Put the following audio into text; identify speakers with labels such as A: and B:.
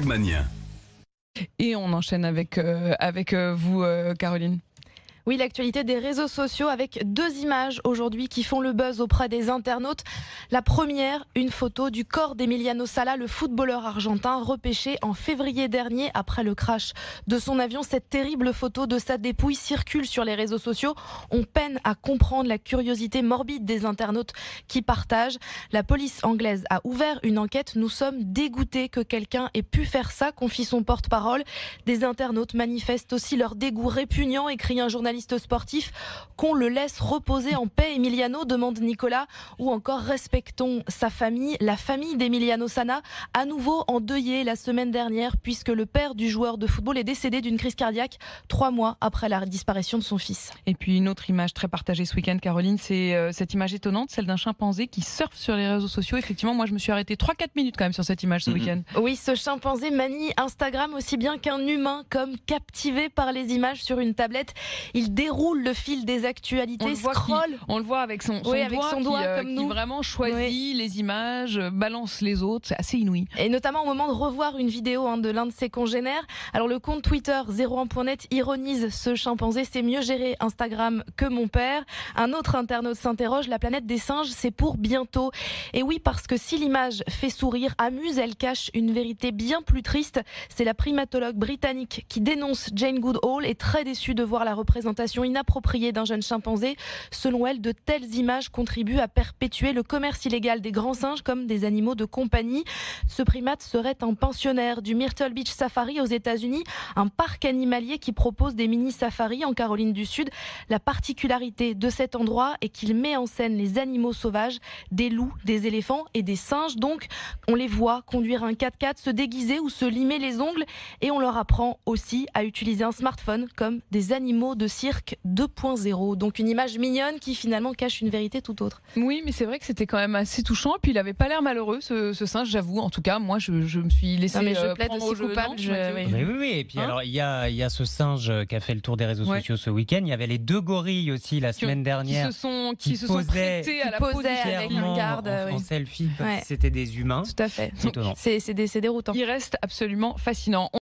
A: Mania.
B: Et on enchaîne avec vous, Caroline.
C: Oui, l'actualité des réseaux sociaux avec 2 images aujourd'hui qui font le buzz auprès des internautes. La première, une photo du corps d'Emiliano Sala, le footballeur argentin repêché en février dernier après le crash de son avion. Cette terrible photo de sa dépouille circule sur les réseaux sociaux. On peine à comprendre la curiosité morbide des internautes qui partagent. La police anglaise a ouvert une enquête. Nous sommes dégoûtés que quelqu'un ait pu faire ça, confie son porte-parole. Des internautes manifestent aussi leur dégoût répugnant, écrit un journaliste sportif. Qu'on le laisse reposer en paix, Emiliano, demande Nicolas, ou encore respectons sa famille. La famille d'Emiliano Sala, à nouveau endeuillée la semaine dernière, puisque le père du joueur de football est décédé d'une crise cardiaque 3 mois après la disparition de son fils.
B: Et puis une autre image très partagée ce week-end, Caroline, c'est cette image étonnante, celle d'un chimpanzé qui surfe sur les réseaux sociaux. Effectivement, moi je me suis arrêtée 3-4 minutes quand même sur cette image ce week-end.
C: Oui, ce chimpanzé manie Instagram aussi bien qu'un humain, comme captivé par les images sur une tablette. Il déroule le fil des actualités, scrolle.
B: On le voit avec son doigt comme qui vraiment choisit les images, balance les autres, c'est assez inouï.
C: Et notamment au moment de revoir une vidéo de l'un de ses congénères. Alors le compte Twitter 01.net ironise ce chimpanzé, c'est mieux géré Instagram que mon père. Un autre internaute s'interroge, la planète des singes, c'est pour bientôt. Et oui, parce que si l'image fait sourire, amuse, elle cache une vérité bien plus triste. C'est la primatologue britannique qui dénonce Jane Goodall, est très déçue de voir la représentation inappropriée d'un jeune chimpanzé. Selon elle, de telles images contribuent à perpétuer le commerce illégal des grands singes comme des animaux de compagnie. Ce primate serait un pensionnaire du Myrtle Beach Safari aux États-Unis, un parc animalier qui propose des mini-safaris en Caroline du Sud. La particularité de cet endroit est qu'il met en scène les animaux sauvages, des loups, des éléphants et des singes. Donc, on les voit conduire un 4x4, se déguiser ou se limer les ongles, et on leur apprend aussi à utiliser un smartphone comme des animaux de cirque 2.0. Donc une image mignonne qui finalement cache une vérité tout autre.
B: Oui, mais c'est vrai que c'était quand même assez touchant. Et puis il avait pas l'air malheureux, ce singe, j'avoue. En tout cas, moi, je me suis laissé prendre au jeu.
C: Coupable.
D: Oui. Et puis alors, il y a ce singe qui a fait le tour des réseaux sociaux ce week-end. Il y avait les 2 gorilles aussi la semaine dernière
B: qui se sont prêtés à la pose
C: avec un garde
D: en selfie comme si c'était des humains.
C: Tout à fait.
D: C'est étonnant.
C: C'est déroutant.
B: Il reste absolument fascinant.